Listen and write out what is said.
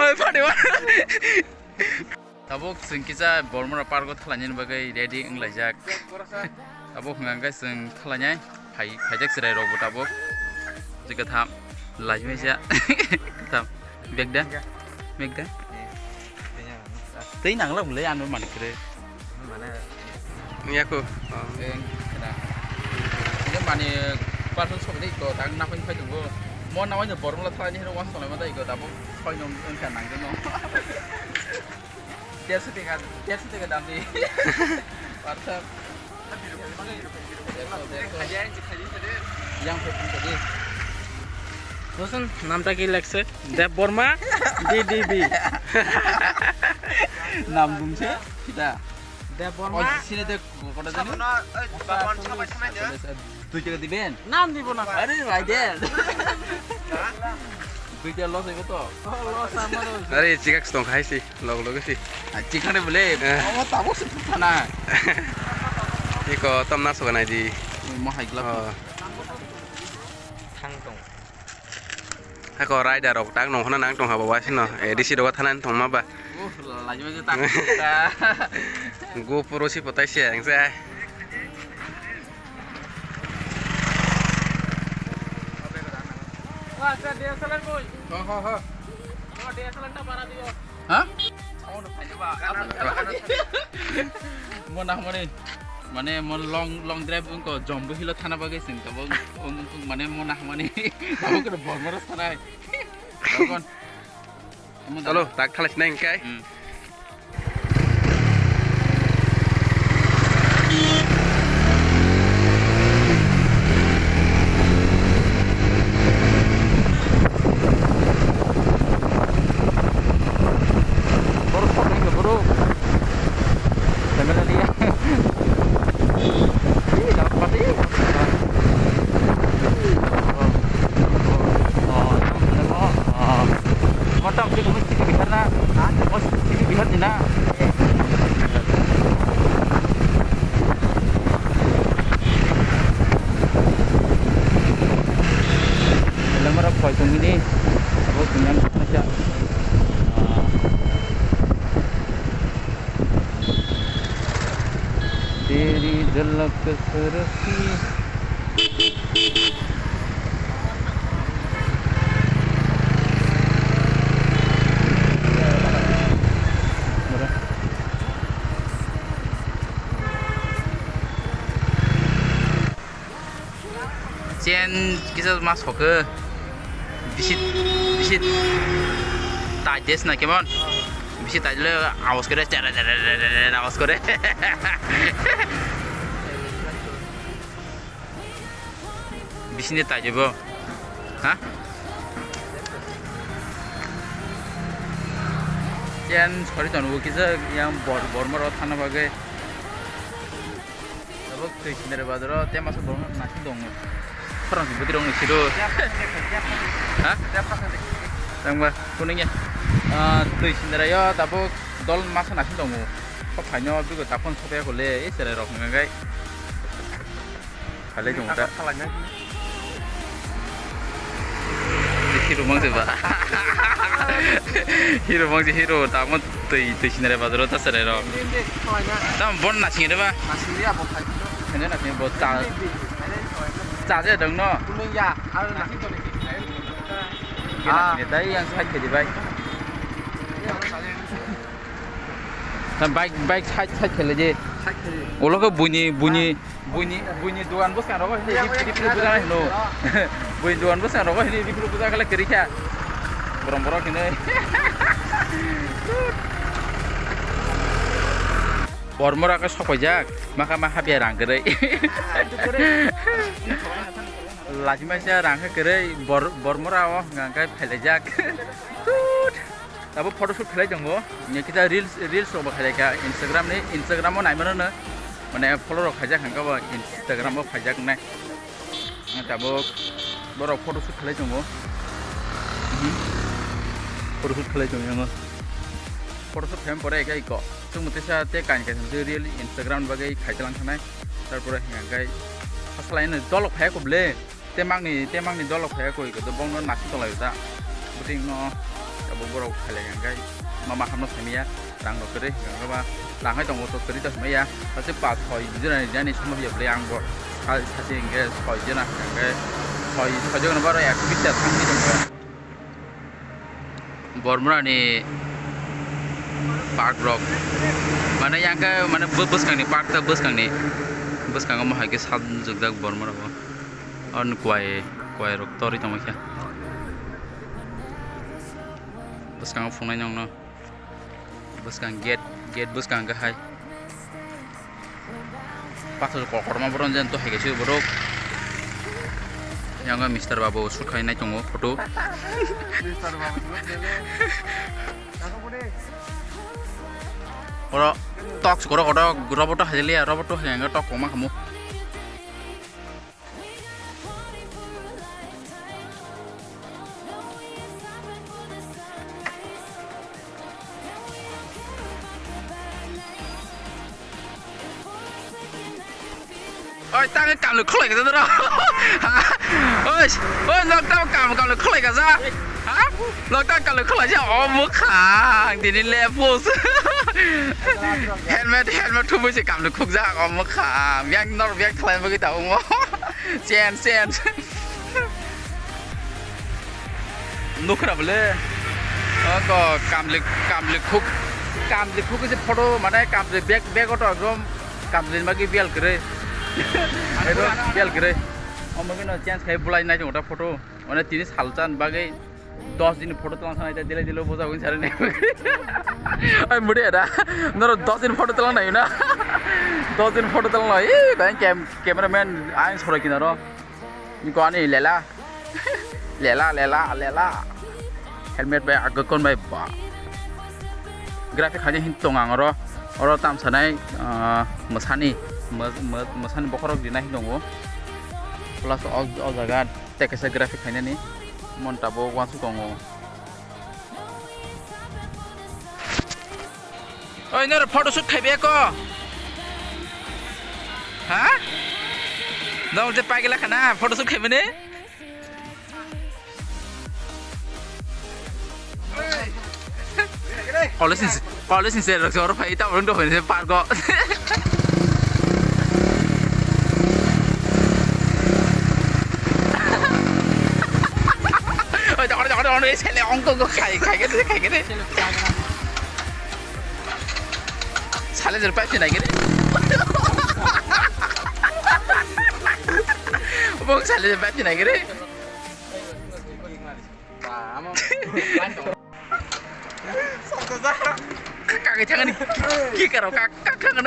Oi, padewa. Tabuk sengkisa Bormora Parko thalanyen bagai ready englajak. Tabuk ngangai seng thalanya pajak serai robo tabuk. Jika tham lajme ja. Tham begda. Begda. Tei nang long le anu man kre. Mana? Ini aku. Kena. Ini mani parson sok dei ko tang na pin phai tunggo. Mon na wanya Bormora thalanya hero wan solai ma dai ko tabuk phai nom engkan nang no. Dia setengah damai. Mantap. Yang penting tadi. Bosan namta ki lekse Dev Borma DDB. Nam bungse kita. Dev Oh Borma sini dek kota tadi. Tuh jaga di band. nam di bona. Ada right there. Tuh jaga los itu tuh. Oh sama lo. Dari jika stong kai sih, log sih. Cikan deh boleh. Oh tahu sih sana. Iko tom naso kan aja. Mau high club. Thang tong. Ako rider rok tang nong nang tong haba wasin no. Edisi dogat hanan tong maba. Laju aja tak. Gue puro sih potai siang saya. Wah, saya DSLR boy. Oh. Oh, DSLR tak parah dia. Hah? Oh, udah coba. Mau nah mana? Mana mau long drive unko jombo hilo thana bagai sing tabung unko mana mau nah mana? Tahu kena Bormora sana. Kon. Halo, tak kalah neng kai. Ini aku dengan saja. Diri jelek keserki. Jen kita masuk ke bisit tajes na kemon bisit tajle awas kore awas kore bisitnya taje bo hah jen sorry jangan kita yang Bormora thana bagai abok tuh sini badro tiap masuk Bormora nasi dong orang sebut dong di situ. Hah? Tangga kuningnya. Tuh sendiri ya, tapi dol masa nasi dong. Kok hanya juga takon supaya boleh istirahat rok nggak? Kali dong tak. Hero mang sih pak. Hero mang sih hero. Tamu tuh sendiri badro tas istirahat rok. Tamu bon nasi ini pak. Nasi dia apa? Ini nasi bon cah. Cahnya dong no. Kuning ya, ada nasi tuh nih. Kita yang sakit di baik. Dan baik sakit lagi. Ulo ke bunyi duan bos kan rokok ini di perlu bukan no. Bunyi duan bos kan rokok ini di perlu bukan kalau kerja. Borong-borong ini. Bormora ke sokojak, maka biar rangkere. Lajma saya rangkere Bormora ngangkai pelajak. Tapi foto shoot pelajak ngo, ini kita reels coba pelajak Instagram mau naik mana follow rok pelajak ngangka ba Instagram mau pelajak naik. Tapi baru foto shoot pelajak ngo, foto shoot pelajak ngo. Foto shoot film pore kayak iko. Tung mutisa te kan real Instagram bagai kaijalan sana terpura ngangkai selain dolok phe ko ble temang ni dolok phe ko iko to bong no nasi to lai ta buting no abo borok khalai angkai mama hamno samia rang no kere gangaba rangai tongo to kere to samia pase pa thoi jina jani samma ya ble angbo sase inge thoi jina angkai thoi jona baro ek bitta thangni dong Bormora ni park rock mana yang ke mana bus kang ni park ta bus kang mo hage sad jugdak Bormora bo on kwai rock tori tong kya bus kang phunai nyong no bus kang gate bus kang ga hai pathor korma boron jan to hage chu borok yang Mr. Babu shoot khainai tongo photo Mr. Babu oro tok skoro kodo roboto hajeli roboto hanga tok koma kamu ôi tăng cái cảm lực khởi cái đó ôi nó tao cảm lực khởi cái ra hả nó tao cảm lực khởi chứ mua khả thì đi lẹ pose helmet thu mới sẽ cảm lực khúc ra mua khả nó thay với cái tàu ngó sen nó khá là có cảm lực khúc cái photo mà đây cảm lực bag có trò gom cảm lực mà cái biel kere itu biar gede, mungkin chance kayak bulai naik jenggot foto, mana jenis halcan bagai 10 दिन फोटो तलान sana itu dile boza gini cari nih, ay muda ada, noro 10 दिन फोटो तलान naik na, 10 दिन फोटो तलान lagi, kayak kameramen aing sore kina ro, ini kau ani lela, helmet bay agak kon bay ba, grafik hanya hitung angro, orang tam sana mesani bokorok dinah dongo plus all jaga tekesa grafik hanya nih montabo wansu kongo oi nero photoshoot khaibe ko ha dong je pagela khana photoshoot khaibe ne Kalau sih saya orang pai tak orang tu saya par kok. Jangan ni saya leong kok kai cái ni. Salah terlepas ni lagi ni. Bung salah terlepas ni lagi ni. Kakak jangan kikar kakak kan